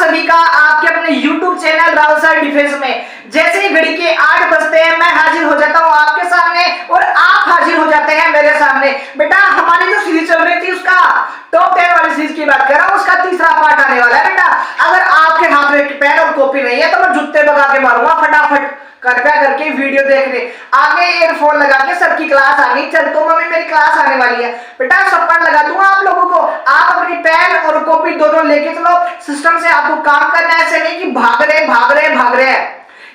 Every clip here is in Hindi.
सभी का आपके अपने YouTube channel Rahul sir defence में। जैसे ही घड़ी के 8 बजते हैं मैं हाजिर हो जाता हूँ आपके सामने और आप हाजिर हो जाते हैं मेरे सामने। बेटा हमारी जो सीरीज चल रही थी उसका टॉप 10 वाली सीरीज की बात कर रहा हूँ, उसका तीसरा पार्ट आने वाला है। बेटा अगर आपके हाथ में पेन और कॉपी नहीं है तो मैं जूते भगा के मारूंगा फटाफट। कृपया करके वीडियो देख ले। आगे ईयरफोन लगा के सर की क्लास आ गई, चल तो मम्मी मेरी क्लास आने वाली है। बेटा सप्पन लगा दूंगा आप लोगों को। आप अपनी पेन और कॉपी दोनों लेके चलो, सिस्टम से आपको काम करना है। ऐसे नहीं कि भाग रहे हैं।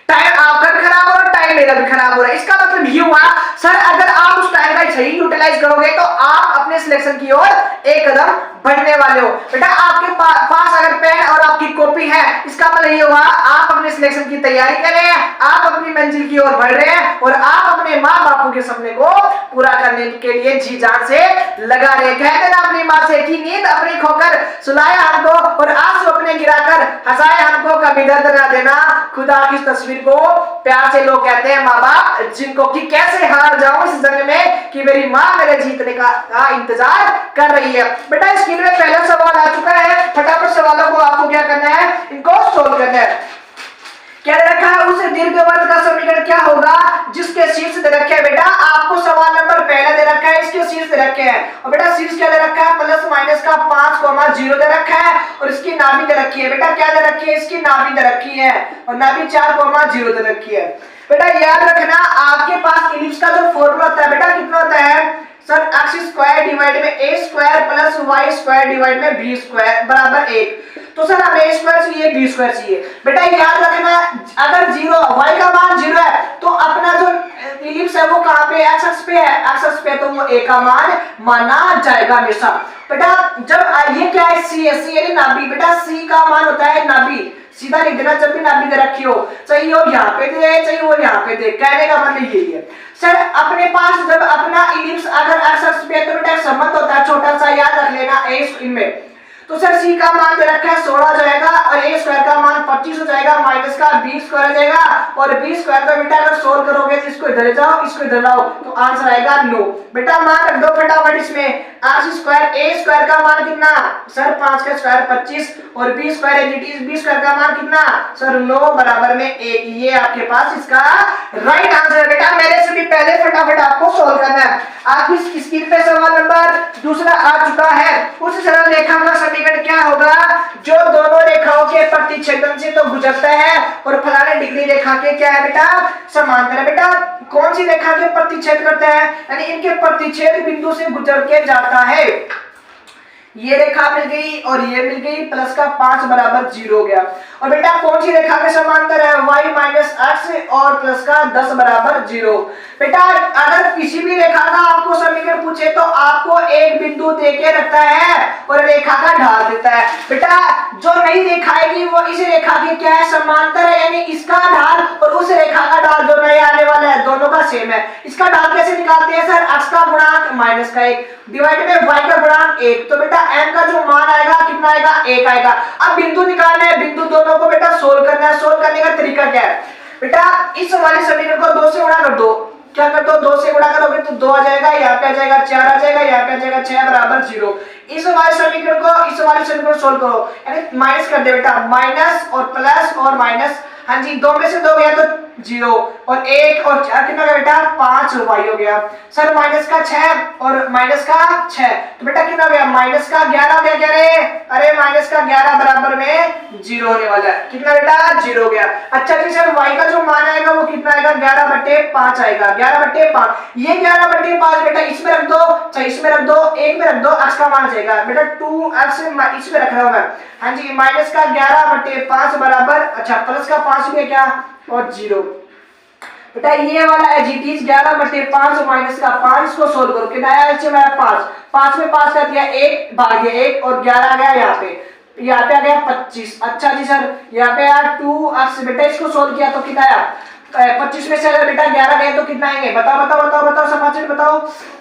टाइम आपका भी खराब हो रहा है, टाइम मेरा भी खराब हो रहा है। इसका मतलब ये हुआ सर अगर आप उस टाइम का सही यूटिलाइज करोगे तो आप अपने सिलेक्शन की ओर एक कदम बढ़ने वाले हो। बेटा आपके पास अगर पेन और आपकी कॉपी है, इसका मतलब ये हुआ आप अपने सिलेक्शन की तैयारी कर रहे हैं, आप अपनी मंजिल की ओर बढ़ रहे हैं और आप अपने माँ बापू के सपने को पूरा करने के लिए जी जान से लगा रहे हैं। कह देना अपनी माँ से कि नींद अपनी खोकर सुलाया हमको और आंसू अपने गिराकर हंसाए हमको, कभी दर्द ना देना खुदा की तस्वीर को। प्यार से लोग कहते हैं माँ बाप जिनको कि कैसे हार जाऊं इस जंग में कि मेरी माँ मेरे जीतने का इंतजार कर रही है। बेटा स्क्रीन में पहला सवाल आ चुका है, फटाफट सवालों को आपको क्या करना है, इनको सोल्व करना है। क्या दे रखा है, उस दीर्घवृत्त का समीकरण क्या होगा जिसके शीर्ष दे रखे हैं। बेटा आपको सवाल नंबर पहला दे रखा है, इसके शीर्ष दे रखे हैं और बेटा शीर्ष क्या दे रखा है, प्लस माइनस का 5,0 दे रखा है और इसकी नाभि दे रखी है। बेटा क्या दे रखी है, इसकी नाभि दे रखी है और नाभि 4,0 दे रखी है। बेटा याद रखना आपके पास इलिप्स का जो फॉर्मूला होता है बेटा कितना होता है सर, x स्क्वायर डिवाइड में a square plus y square divide में b स्क्वायर बराबर 1। तो सर हमें a स्क्वायर चाहिए, b स्क्वायर चाहिए। बेटा याद रखना अगर y का मान 0 है तो अपना जो इलिप्स है वो कहां पे, x अक्ष पे है, x अक्ष पे तो वो a का मान माना जाएगा हमेशा। बेटा जब ये क्या है, c है, c यानी नाभि। बेटा c का मान होता है नाभि, सीधा लिख देना जब भी नाभि दे रखी हो, चाहिए वो यहाँ पे दे चाहिए वो यहाँ पे दे। कहने का मतलब यही है सर अपने पास जब अपना इलिप्स अगर x अक्ष पे तो बेटा संबंध होता है छोटा सा, याद रख लेना a इनमें। तो सर c का मान दे रखा है 16 जाएगा और a स्क्वायर का मान 25 हो जाएगा, माइनस का b स्क्वायर हो जाएगा और b स्क्वायर का बेटा अगर सोल्व करोगे तो इसको इधर जाओ इसको इधर लाओ तो आंसर आएगा 9। बेटा मान रख दो फटाफट इसमें, r स्क्वायर a स्क्वायर का मान कितना सर 5 का स्क्वायर 25 और b स्क्वायर एजिटीज b स्क्वायर का मान कितना सर 9 बराबर में 1। ये आपके पास इसका राइट आंसर है। बेटा मेरे से भी पहले फटाफट आपको सोल्व करना है। आपकी स्क्रीन पे सवाल नंबर दूसरा आ चुका है। उस सरल रेखा का समीकरण क्या होगा जो दोनों रेखाओं के प्रतिच्छेदन से तो गुजरता है और फलाने डिग्री रेखा के क्या है बेटा समांतर है। बेटा कौन सी रेखा के प्रतिच्छेद करता है, यानी इनके प्रतिच्छेद बिंदु से गुजर के जाता है। ये रेखा मिल गई और ये मिल गई, प्लस का 5 बराबर 0 हो गया। और बेटा कौन सी रेखा के समांतर है, y माइनस x और प्लस का 10 बराबर 0। बेटा अगर किसी भी रेखा का आपको समीकरण पूछे तो आपको एक बिंदु देके रखता है और रेखा का ढाल देता है। बेटा जो नहीं दिखाएगी वो इस रेखा की क्या है, समांतर है, यानी इसका ढाल और उस रेखा का ढाल जो नया आने वाला है दोनों का सेम है। इसका ढाल कैसे निकालते हैं सर, x का गुणांक माइनस का 1 डिवाइड में y का गुणांक 1। तो बेटा m का जो मान आएगा कितना आएगा, 1 आएगा। अब बिंदु निकालना है, बिंदु दोनों को बेटा सोल्व करना है। सोल्व करने का तरीका क्या है, बेटा इस वाले समीकरण को 2 से गुणा कर दो। क्या कर दो, 2 से गुणा करोगे तो 2 आ जाएगा, यहाँ पे आ जाएगा 4 आ जाएगा, यहाँ पे आ जाएगा 6 बराबर 0। इस वाले समीकरण को इस वाले समीकरण सोल्व करो, यानी माइनस कर दे बेटा, माइनस और प्लस और माइनस, हाँ जी 2 में से 2 गया तो 0 और 1 और 4 कितना गया बेटा 5 y हो गया। सर माइनस का 6 और माइनस का 6 तो बेटा कितना गया, माइनस का 11 गया। क्या रे, अरे माइनस का 11 बराबर में 0 होने वाला है। कितना बेटा 0 हो गया। अच्छा जी सर y का जो मान आएगा वो कितना आएगा, 11/5 आएगा। 11/5 ये 11/5 बेटा इसमें रख दो, चाहे इसमें रख दो, एक में रख दो, x का मान आ जाएगा बेटा 2x इसमें रख रहा हूं मैं, हाँ जी माइनस का 11/5 बराबर, अच्छा प्लस का 5 में क्या और 0। बेटा ये वाला एजिटीज 11/5 माइनस का 5, इसको सोल्व करो कितना आया, 5 में 5 कर दिया 1 भाग दिया 1 और 11 आ गया यहाँ पे आ गया 25। अच्छा जी सर यहाँ पे यार 2x, बेटा इसको सोल्व किया तो कितना आया 25 में से अगर बेटा 11 गए तो कितना आएंगे, बताओ समाचार बताओ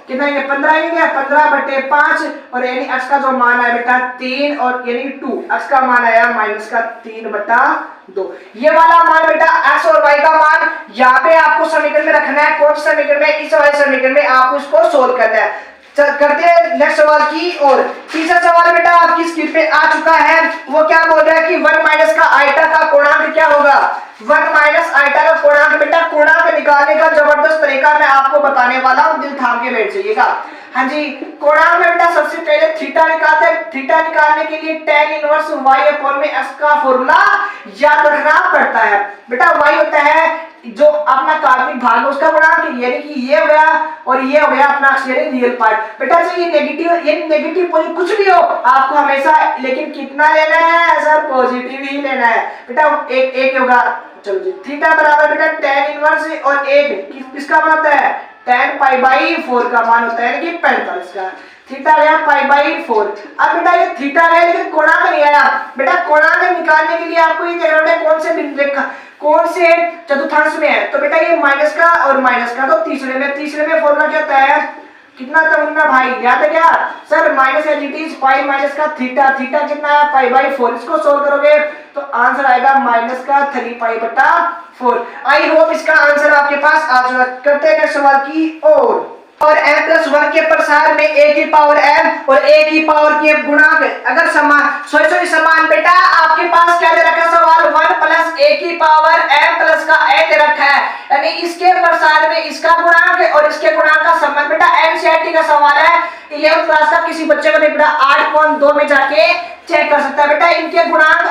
कितना आएंगे, 15 आएंगे। 15/5 और यानी x का जो मान आया बेटा 3 और यानी 2 x का मान आया माइनस का 3/2। ये वाला मान बेटा x और y का मान यहाँ पे आपको समीकरण में रखना है। कौन सा समीकरण में, इस वाले समीकरण में आपको इसको सोल्व करना है। करते हैं नेक्स्ट सवाल की और तीसरा सवाल बेटा आपकी स्क्रीन स्क्रीन पे आ चुका है। वो क्या बोल रहा है कि 1 माइनस का आइटा का पूर्णांक क्या होगा। 1 माइनस आइटा का पूर्णांक, बेटा पूर्णांक निकालने का जबरदस्त तरीका मैं आपको बताने वाला हूँ, दिल थाम के बैठ जाइएगा। हाँ जी, पूर्णांक में बेटा सबसे पहले थीटा निकालते हैं। थीटा निकालने के लिए tan इनवर्स y अपॉन में x का फॉर्मूला याद रखना पड़ता है। बेटा y होता है जो अपना काल्पनिक भाग है उसका गुणांक, यानी कि ये हो गया और ये हो गया अपना रियल पार्ट। बेटा ये नेगेटिव पॉजिटिव कुछ भी हो आपको हमेशा लेकिन कितना लेना है सर, पॉजिटिव ही लेना है। बेटा एक होगा, चलो जी, थीटा बराबर बेटा tan इनवर्स और एक किसका बनता है, tan पाई बाई 4 का मान होता है, यानी कि 45 का। थीटा गया पाई बाई 4। अब बेटा ये थीटा है लेकिन कोणांक नहीं आया। बेटा कोणांक निकालने के लिए आपको ये देखना है कौन से बिंदु रेखा कौन से चतुर्थांश में है। तो बेटा ये माइनस का और माइनस का, तो तीसरे में फॉर्मूला क्या होता है, कितना तमुन्ना भाई याद है क्या sir, minus as it is pi minus का थीटा कितना है पाई बाई 4। इसको सोल्व करोगे तो आंसर आएगा माइनस का 3 पाई बटा 4। आई होप इसका आंसर आपके पास आ जाएगा। करते हैं सवाल की और m प्लस 1 के प्रसार में a की पावर m और a की पावर के गुणांक अगर समान बेटा आपके पास क्या दे रखा है सवाल, 1 प्लस a की पावर m प्लस का a दे रखा है, यानी इसके प्रसार में इसका गुणांक और इसके गुणांक का संबंध। बेटा एनसीईआरटी का सवाल है 11th क्लास का, किसी बच्चे को नहीं बेटा 8.2 में जाके चेक कर सकता है। बेटा इनके गुणांक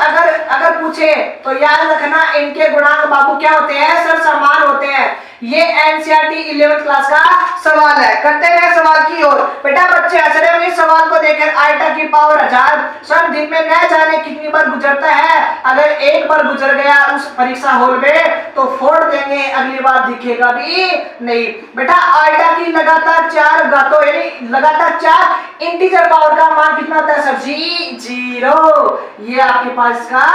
अगर पूछे तो याद रखना इनके गुणांक बाबू क्या होते हैं सर, समान होते हैं। ये एनसीईआरटी 11th क्लास का सवाल है। करते हैं सवाल की ओर। बेटा बच्चे हंस रहे होंगे सवाल को देखकर, आइटा की पावर 1000 सर दिन में न जाने कितनी बार गुजरता है, अगर एक बार गुजर गया उस परीक्षा हॉल में तो फोड़ देंगे, अगली बार दिखेगा भी नहीं। बेटा आइटा की लगातार 4 घातों यानी लगातार 4 इंटीजर पावर का मान कितना होता है सर जी, 0। ये आपके पास का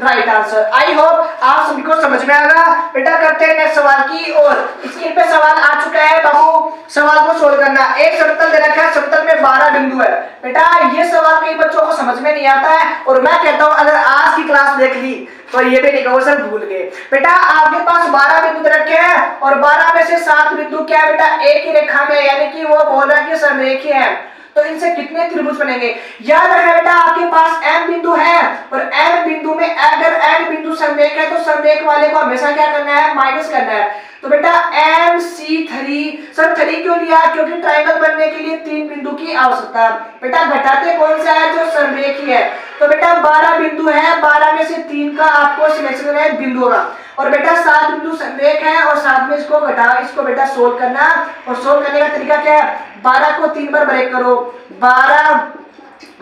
राइट आंसर। आई होप आप सभी को समझ में आएगा। बेटा करते हैं नेक्स्ट सवाल की और स्क्रीन पे सवाल आ चुका है बाबू, सवाल को सोल्व करना। एक समतल दे रखा है, समतल में 12 बिंदु है। बेटा ये सवाल कई बच्चों को समझ में नहीं आता है और मैं कहता हूं अगर आज की क्लास देख ली तो ये भी नहीं कहो सर भूल गए। बेटा आपके पास 12 बिंदु दे रखे हैं और 12 में से 7 बिंदु क्या बेटा एक ही रेखा में, यानी कि वो बोल रहा है कि समरेखीय है, तो इनसे कितने त्रिभुज बनेंगे। याद रखना बेटा आपके पास m बिंदु है और m बिंदु में अगर n बिंदु समरेख है तो समरेख वाले को हमेशा क्या करना है, माइनस करना है। तो बेटा MC3 सर 3 क्यों लिया, क्योंकि ट्रायंगल बनने के लिए 3 बिंदु की आवश्यकता है। बेटा घटाते कौन सा है, जो समरेखी है। तो बेटा 12 बिंदु है, 12 में से 3 का आपको सिलेक्शन करना है बिंदु होगा और बेटा 7 बिंदु समरेख है और साथ में इसको घटा, इसको बेटा सोल्व करना और सोल्व करने का तरीका क्या है, 12 को 3 बार ब्रेक करो, 12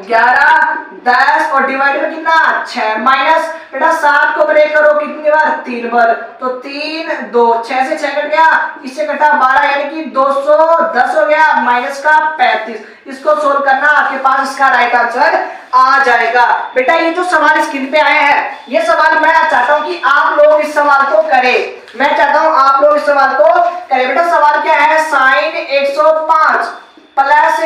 11 10 और डिवाइड में कितना 6 माइनस बेटा 7 को ब्रेक करो कितनी बार, 3 बार, तो 3 2 6 से 6 कट गया, इससे कटा 12 यानी कि 210 हो गया, माइनस का 35। इसको सोल्व करना आपके पास इसका राइट आंसर आ जाएगा। बेटा ये जो सवाल स्क्रीन पे आए हैं ये सवाल मैं चाहता हूं कि आप लोग इस सवाल को करें, मैं चाहता हूं आप लोग इस सवाल को करें। बेटा सवाल क्या है, साइन 105 प्लस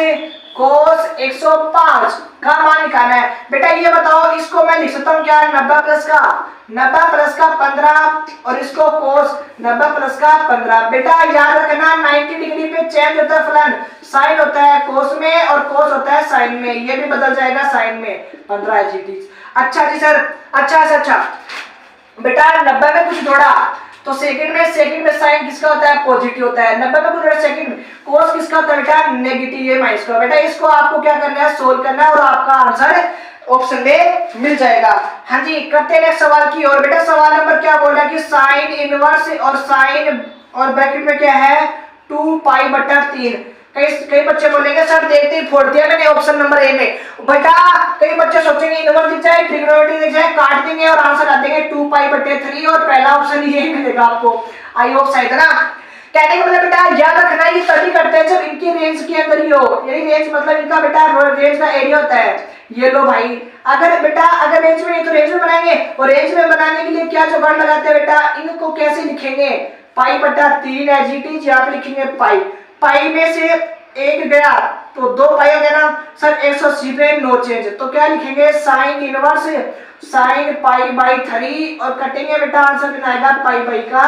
कोस 105 का मान निकालना है। बेटा ये बताओ इसको मैं लिख सकता हूँ क्या, 90 प्लस का 15 और इसको कोस 90 प्लस का 15। बेटा याद रखना 90 डिग्री पे चेंज होता है फलन, साइन होता है कोस में और कोस होता है साइन में, ये भी बदल जाएगा साइन में 15 जी। अच्छा जी सर, अच्छा बेटा 90 में कुछ जोड़ा तो सेकंड में साइन किसका होता है, पॉजिटिव होता है। 90 में कुछ सेकंड में कोस किसका होता है बेटा, नेगेटिव, ये माइनस का। बेटा इसको आपको क्या करना है, सोल्व करना है और आपका आंसर ऑप्शन में मिल जाएगा। हाँ जी करते हैं नेक्स्ट सवाल की और। बेटा सवाल नंबर क्या बोल रहा है कि साइन इनवर्स और साइन और ब्रैकेट में क्या है 2 पाई बटा 3। कई बच्चे बोलेंगे सर देखते ही फोड़ दिया मैंने ऑप्शन नंबर ए में। बेटा कई बच्चे सोचेंगे इनवर्स दिख जाए, ट्रिग्नोमेट्री दिख जाए, काट देंगे और आंसर आ देंगे 2 पाई बटे 3 और पहला ऑप्शन यही मिलेगा आपको। आई होप सही था ना। कहने का मतलब बेटा याद रखना ये तभी करते हैं जब इनकी रेंज के अंदर ही हो, यही रेंज मतलब इनका बेटा रेंज का एरिया होता है। ये लो भाई अगर रेंज में नहीं तो रेंज में बनाएंगे और रेंज में बनाने के लिए क्या जुगाड़ लगाते हैं बेटा, इनको कैसे लिखेंगे, पाई बटा 3 है जी, यहाँ पे लिखेंगे पाई में से एक गया तो 2 पाई हो गया ना सर, 180 पे नो चेंज, तो क्या लिखेंगे sine inverse sine pi by 3 और कटेंगे बेटा आंसर कितना आएगा पाई बाई का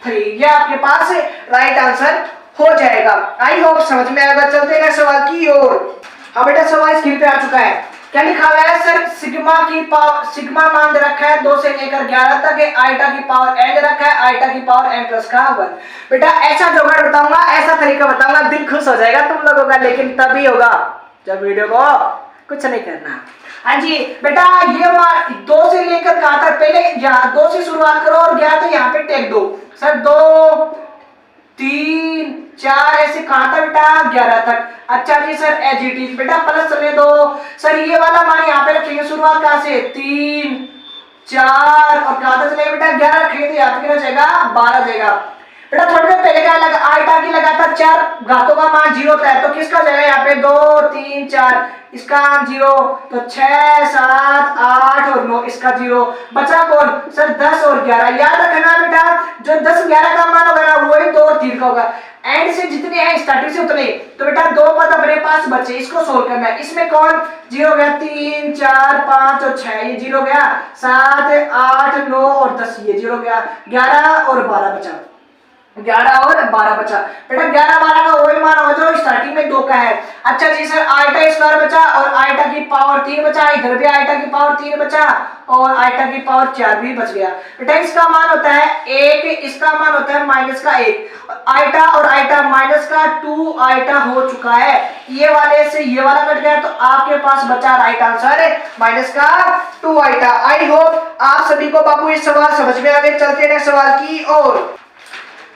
3। ये आपके पास राइट आंसर हो जाएगा। आई होप समझ में आएगा। चलते हैं सवाल की ओर। हाँ बेटा सवाल स्क्रीन पे आ चुका है। क्या लिखा हुआ है सर? सिग्मा की पावर, सिग्मा मान दे रखा है 2 से लेकर 11 तक है, आइटा की पावर n दे रखा है, आइटा की पावर n प्लस का 1। बेटा ऐसा जुगाड़ बताऊंगा, ऐसा तरीका बताऊंगा, दिल खुश हो जाएगा तुम लोगों का, लेकिन तभी होगा जब वीडियो को कुछ नहीं करना। हाँ जी बेटा, ये 2 से लेकर कहां तक? पहले यहाँ 2 से शुरुआत करो और गया तो यहाँ पे टेक दो सर, 2 3 4 ऐसे कहां था बेटा? 11 तक। अच्छा जी सर, एजीटी बेटा प्लस चलने दो सर, ये वाला मान यहाँ पे रखेंगे, शुरुआत कहां से? 3 4 और कहां तक चलेगा बेटा? 11 रखेंगे तो यहाँ पे कितना जाएगा? 12 जाएगा। बेटा थोड़ी देर पहले क्या लगा, आइटा की लगातार 4 घातों का मान 0 होता है, तो किसका जाएगा यहाँ पे? 2 3 4, इसका 0, तो 6 7 8 और 9, इसका 0, बचा कौन सर? 10 और 11। याद रखना बेटा, जो 10 11 का मान होगा ना वही 2 और 3 का होगा। एंड से जितने हैं स्टार्टिंग से उतने, तो बेटा 2 पद अपने पास बचे, इसको सोल्व करना है। इसमें कौन 0 गया? 3 4 5 और 6, ये 0 गया, 7 8 9 और 10, ये 0 गया, 11 और 12 बचा, 11 और 12 बचा। बेटा 11 12 का वही मान होगा जो स्टार्टिंग में 2 का है। अच्छा जी सर, आइटा स्क्वायर बचा और आइटा की पावर 3 बचा, इधर भी आइटा की पावर 3 बचा और आइटा की पावर 4 भी बच गया। बेटा इसका मान होता है 1, इसका मान होता है माइनस का 1, आइटा और आइटा माइनस का 2 आइटा हो चुका है, ये वाले से ये वाला कट गया, तो आपके पास बचा राइट आंसर माइनस का 2 आइटा। आई होप आप सभी को बाबू ये सवाल समझ में आ गए। चलते हैं सवाल की ओर।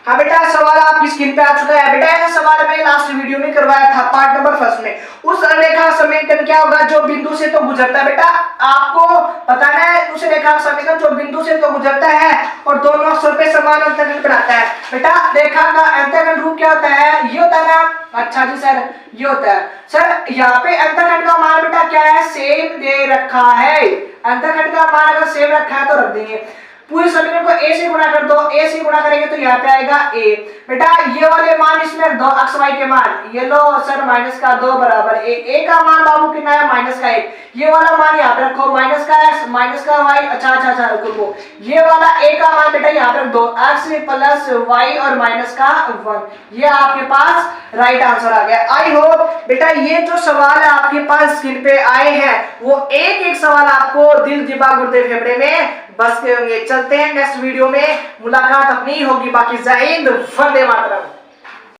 हाँ बेटा, सवाल आपकी स्क्रीन पे आ चुका है। बेटा ऐसा सवाल मैंने लास्ट वीडियो में करवाया था पार्ट नंबर 1 में। उस रेखा समीकरण क्या होगा? जो बिंदु से तो गुजरता है, बेटा आपको बताना है उस रेखा समीकरण जो बिंदु से तो गुजरता है और दोनों अक्षर पे समान अंतरखंड बनाता है। बेटा रेखा का अंतरखंड रूप क्या होता है? ये होता है ना। अच्छा जी सर, ये होता है सर। यहाँ पे अंतरखंड का मान बेटा क्या है? सेम दे रखा है। अंतरखंड का मान अगर सेम रखा है तो रख देंगे। पूरे समीकरण को a से गुणा कर दो, a से गुणा करेंगे तो यहाँ पे आएगा a। बेटा ये वाले मान इसमें रख दो, x y के मान, ये लो सर माइनस का 2 बराबर a का मान बाबू कितना है? माइनस का 1। ये वाला मान यहाँ पे रखो, माइनस का x माइनस का y। अच्छा रुको, ये वाला a का मान बेटा यहाँ पे रख दो, x प्लस y और माइनस का 1। ये आपके पास राइट आंसर आ गया। आई होप बेटा ये जो सवाल है आपके पास स्क्रीन पे आए हैं वो एक सवाल आपको दिल दिमाग गुर्दे फेफड़े में बस के होंगे। चलते हैं नेक्स्ट वीडियो में, मुलाकात अपनी होगी। बाकी जय हिंद, वंदे मातरम।